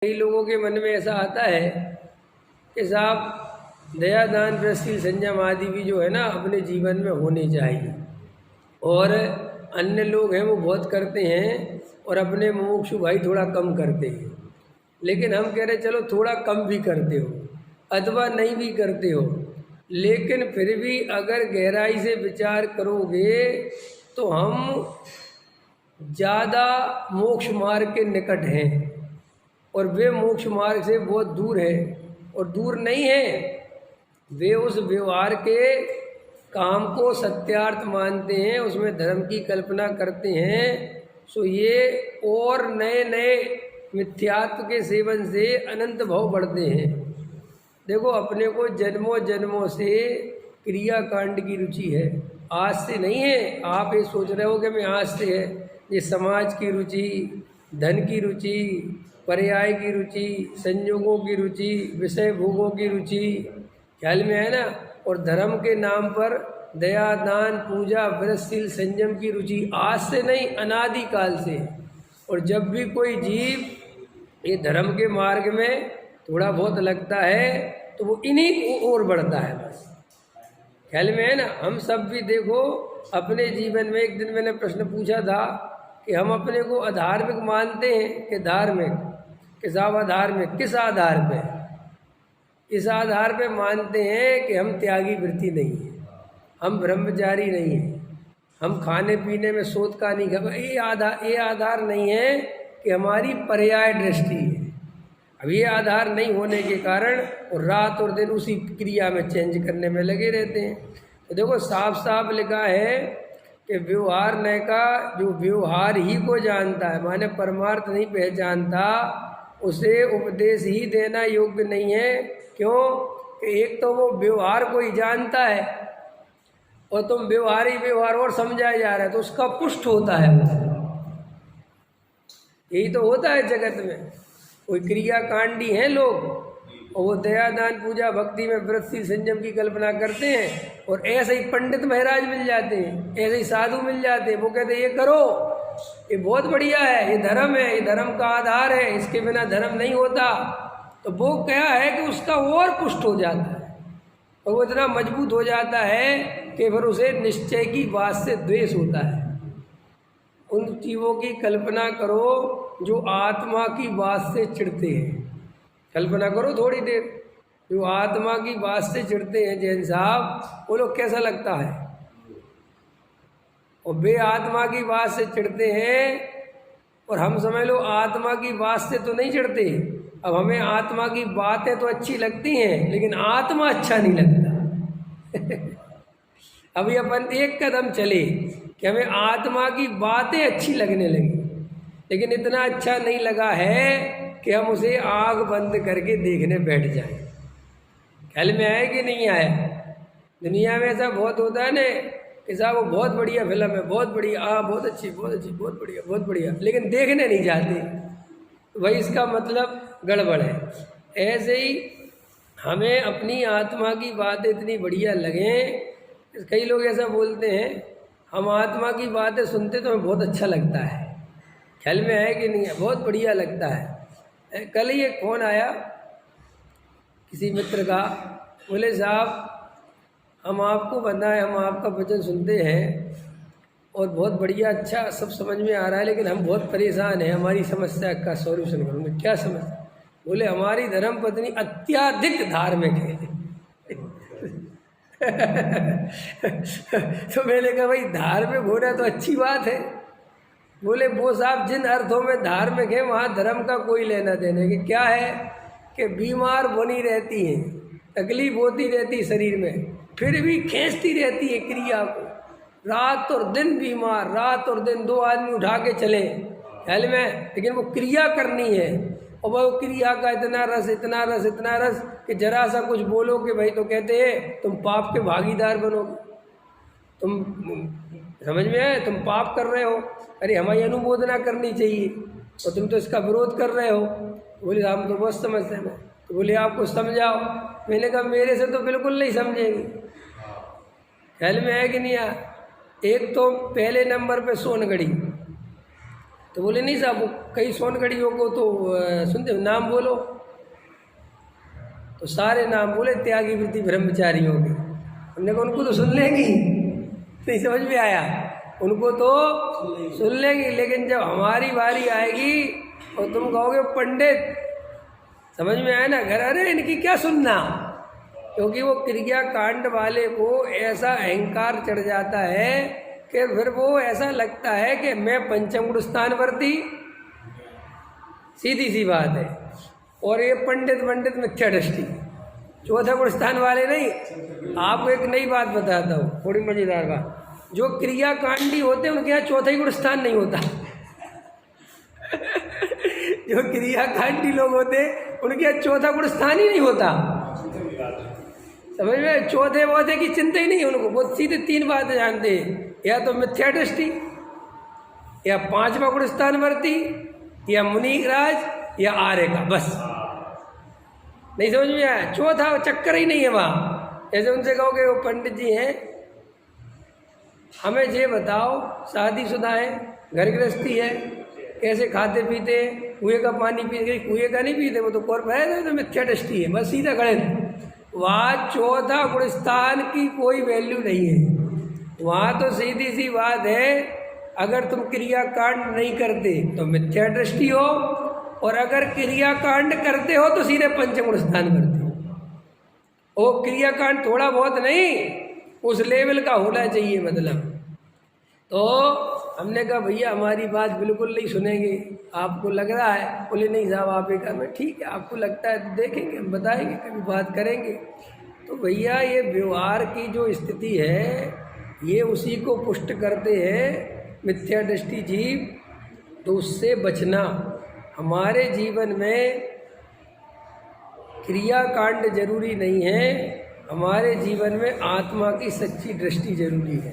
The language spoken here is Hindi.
कई लोगों के मन में ऐसा आता है कि साहब दया दान प्रशील संयम आदि भी जो है ना अपने जीवन में होने चाहिए। और अन्य लोग हैं वो बहुत करते हैं और अपने मुमुक्षु भाई थोड़ा कम करते हैं। लेकिन हम कह रहे चलो थोड़ा कम भी करते हो अथवा नहीं भी करते हो, लेकिन फिर भी अगर गहराई से विचार करोगे तो हम ज़्यादा मोक्ष मार्ग के निकट हैं और वे मोक्ष मार्ग से बहुत दूर है और दूर नहीं है। वे उस व्यवहार के काम को सत्यार्थ मानते हैं, उसमें धर्म की कल्पना करते हैं। सो ये और नए नए मिथ्यात्व के सेवन से अनंत भाव बढ़ते हैं। देखो अपने को जन्मों जन्मों से क्रियाकांड की रुचि है, आज से नहीं है। आप ये सोच रहे हो कि मैं आज से है, ये समाज की रुचि, धन की रुचि, पर्याय की रुचि, संयोगों की रुचि, विषय भोगों की रुचि, ख्याल में है ना। और धर्म के नाम पर दया दान पूजा व्रतशील संयम की रुचि आज से नहीं, अनादि काल से। और जब भी कोई जीव ये धर्म के मार्ग में थोड़ा बहुत लगता है तो वो इन्हीं की ओर बढ़ता है, बस ख्याल में है ना। हम सब भी देखो अपने जीवन में, एक दिन मैंने प्रश्न पूछा था कि हम अपने को अधार्मिक मानते हैं कि धार्मिक, कि साहब अधार्मिक किस आधार पे? इस आधार पे मानते हैं कि हम त्यागी वृत्ति नहीं है, हम ब्रह्मचारी नहीं है, हम खाने पीने में सोत का नहीं खबर। ये आधार नहीं है कि हमारी पर्याय दृष्टि है। अब ये आधार नहीं होने के कारण और रात और दिन उसी क्रिया में चेंज करने में लगे रहते हैं। तो देखो साफ साफ लिखा है कि व्यवहार न का जो व्यवहार ही को जानता है, माने परमार्थ नहीं पहचानता, उसे उपदेश ही देना योग्य नहीं है। क्यों? कि एक तो वो व्यवहार को ही जानता है और तुम व्यवहार ही व्यवहार और समझाया जा रहा है तो उसका पुष्ट होता है वो। यही तो होता है जगत में। कोई क्रियाकांडी हैं लोग और वो दया दान पूजा भक्ति में व्रतशील संयम की कल्पना करते हैं, और ऐसे ही पंडित महाराज मिल जाते हैं, ऐसे ही साधु मिल जाते हैं, वो कहते हैं ये करो, ये बहुत बढ़िया है, ये धर्म है, ये धर्म का आधार है, इसके बिना धर्म नहीं होता। तो वो क्या है कि उसका और पुष्ट हो जाता है और वो इतना मजबूत हो जाता है कि फिर उसे निश्चय की बात से द्वेष होता है। उन जीवों की कल्पना करो जो आत्मा की बात से चिढ़ते हैं। कल्पना करो थोड़ी देर, जो आत्मा की बात से चिढ़ते हैं जैन साहब, वो लोग कैसा लगता है। और वे आत्मा की बात से चिढ़ते हैं और हम समझ लो आत्मा की बात से तो नहीं चिढ़ते। अब हमें आत्मा की बातें तो अच्छी लगती हैं लेकिन आत्मा अच्छा नहीं लगता। अभी अपन एक कदम चले कि हमें आत्मा की बातें अच्छी लगने लगी, लेकिन इतना अच्छा नहीं लगा है कि हम उसे आँख बंद करके देखने बैठ जाएं। ख्याल में आया कि नहीं आया? दुनिया में ऐसा बहुत होता है ना कि साहब वो बहुत बढ़िया फिल्म है, बहुत बढ़िया, बहुत अच्छी, बहुत अच्छी, बहुत बढ़िया, बहुत बढ़िया, लेकिन देखने नहीं जाते। वही इसका मतलब गड़बड़ है। ऐसे ही हमें अपनी आत्मा की बातें इतनी बढ़िया लगें। कई लोग ऐसा बोलते हैं हम आत्मा की बातें सुनते तो हमें बहुत अच्छा लगता है। ख्याल में है कि नहीं है? बहुत बढ़िया लगता है। कल ही एक फ़ोन आया किसी मित्र का, बोले साहब हम आपको बताएं, हम आपका वचन सुनते हैं और बहुत बढ़िया अच्छा सब समझ में आ रहा है, लेकिन हम बहुत परेशान हैं, हमारी समस्या का सॉल्यूशन करूँगा। क्या समस्या? बोले हमारी धर्म पत्नी अत्यधिक धार्मिक है। तो मैंने कहा भाई धार्मिक होना तो अच्छी बात है। बोले वो साहब जिन अर्थों में धार्मिक है वहाँ धर्म का कोई लेना देने के क्या है कि बीमार बनी रहती हैं, तकलीफ होती रहती शरीर में, फिर भी खींचती रहती है क्रिया को, रात और दिन बीमार, रात और दिन 2 आदमी उठा के चले ख्याल में, लेकिन वो क्रिया करनी है। और वो क्रिया का इतना रस, इतना रस, इतना रस कि जरा सा कुछ बोलो कि भाई तो कहते हैं तुम पाप के भागीदार बनोगे, तुम समझ में आए, तुम पाप कर रहे हो, अरे हमारी अनुमोदना करनी चाहिए और तुम तो इसका विरोध कर रहे हो। बोले हम तो बहुत समझते हैं। तो बोले आपको समझाओ। मैंने कहा मेरे से तो बिल्कुल नहीं समझेंगे। ख्याल में है कि नहीं? एक तो पहले नंबर पे सोनगढ़ी, तो बोले नहीं साहब, वो कई सोनगढ़ियों को तो सुनते हो, नाम बोलो। तो सारे नाम बोले त्यागी वृत्ति ब्रह्मचारियों के। हमने कहा उनको तो सुन लेंगी, नहीं समझ में आया, उनको तो सुन लेंगी, लेकिन जब हमारी बारी आएगी और तुम कहोगे पंडित, समझ में आया ना घर, अरे इनकी क्या सुनना, क्योंकि वो क्रिया कांड वाले को ऐसा अहंकार चढ़ जाता है कि फिर वो ऐसा लगता है कि मैं पंचम गुण स्थानवर्ती, सीधी सी बात है। और ये पंडित मिथ्या दृष्टि, चौथा गुण स्थान वाले नहीं। आपको एक नई बात बताता हूँ, थोड़ी मजेदार बात। जो क्रिया कांडी होते हैं उनके यहाँ चौथा ही गुण स्थान नहीं होता। जो क्रिया कांडी लोग होते हैं उनके यहाँ चौथा गुण स्थान ही नहीं होता, समझ में, चौथे वौथे की चिंता ही नहीं है उनको। वो सीधे 3 बातें जानते हैं, या तो मिथ्या दृष्टि, या 5वां गुण स्थानवर्ती, या मुनिराज, या आर्य का, बस। नहीं समझ में आया, चौथा चक्कर ही नहीं है वहाँ। जैसे उनसे कहोगे वो पंडित जी हैं, हमें ये बताओ, शादीशुदा है, घर गृहस्थी है, कैसे खाते पीते, कुएं का पानी पीते, कुएं का नहीं पीते, वो तो कौर है, तो मिथ्या दृष्टि है, बस सीधा गणित। वहाँ चौथा गुण स्थान की कोई वैल्यू नहीं है। वहाँ तो सीधी सी बात है, अगर तुम क्रियाकांड नहीं करते तो मिथ्या दृष्टि हो, और अगर क्रियाकांड करते हो तो सीधे पंचगुण स्थान करते हो। वो क्रियाकांड थोड़ा बहुत नहीं, उस लेवल का होना चाहिए मतलब। तो हमने कहा भैया हमारी बात बिल्कुल नहीं सुनेंगे, आपको लग रहा है, बोले नहीं साहब आप एक में ठीक है, आपको लगता है तो देखेंगे, हम बताएंगे, कभी बात करेंगे। तो भैया ये व्यवहार की जो स्थिति है ये उसी को पुष्ट करते हैं, मिथ्या दृष्टि जीव। तो उससे बचना, हमारे जीवन में क्रियाकांड जरूरी नहीं है, हमारे जीवन में आत्मा की सच्ची दृष्टि जरूरी है।